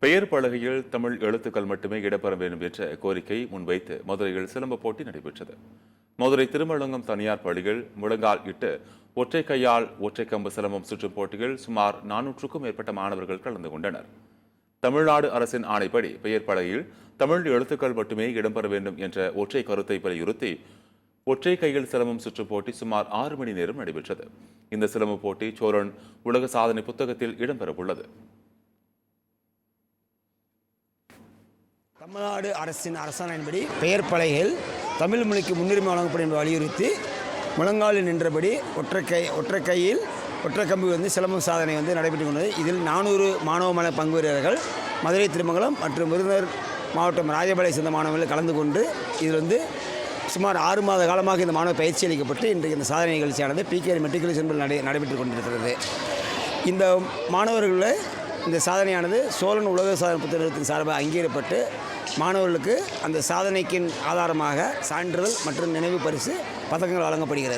பெயர் பலகையில் தமிழ் எழுத்துக்கள் மட்டுமே இடம்பெற வேண்டும் என்ற கோரிக்கை முன்வைத்து மதுரையில் சிலம்ப போட்டி நடைபெற்றது. மதுரை திருமலங்கம் தனியார் பள்ளியில் முழங்கால் இட்டு ஒற்றை கையால் ஒற்றை கம்பு சிலம்பம் சுற்றும் போட்டியில் சுமார் 400க்கும் மேற்பட்ட மாணவர்கள் கலந்து கொண்டனர். தமிழ்நாடு அரசின் ஆணைப்படி பெயர் பலகையில் தமிழ் எழுத்துக்கள் மட்டுமே இடம்பெற வேண்டும் என்ற ஒற்றை கருத்தை வலியுறுத்தி ஒற்றை கையில் சிலம்பம் சுற்றும் போட்டி சுமார் 6 மணி நேரம் நடைபெற்றது. இந்த சிலம்ப போட்டி சோழன் உலக சாதனை புத்தகத்தில் இடம்பெறவுள்ளது. தமிழ்நாடு அரசின் அரசாணையின்படி பெயர் பலகையில் தமிழ் மொழிக்கு முன்னுரிமை வழங்கப்படும் என்று வலியுறுத்தி முழங்காலில் நின்றபடி ஒற்றை கையில் ஒற்றை கம்பு சிலம்பம் சாதனை நடைபெற்றுக் கொண்டது. இதில் 400 மாணவ பங்கு வீரர்கள் மதுரை திருமங்கலம் மற்றும் விருதுநகர் மாவட்டம் ராஜபாளையை சேர்ந்த மாணவர்கள் கலந்து கொண்டு இதில் சுமார் 6 மாத காலமாக இந்த மாணவ பயிற்சி அளிக்கப்பட்டு இன்றைக்கு இந்த சாதனை நிகழ்ச்சியானது பிகேஆர் மெட்ரிகுலேஷன் நடைபெற்றுக் கொண்டிருக்கிறது. இந்த மாணவர்களில் இந்த சாதனையானது சோழன் உலக சாதனை புத்தகத்தின் சார்பாக அங்கீகரிக்கப்பட்டு மாணவர்களுக்கு அந்த சாதனைக்கின் ஆதாரமாக சான்றிதழ் மற்றும் நினைவு பரிசு பதக்கங்கள் வழங்கப்படுகிறது.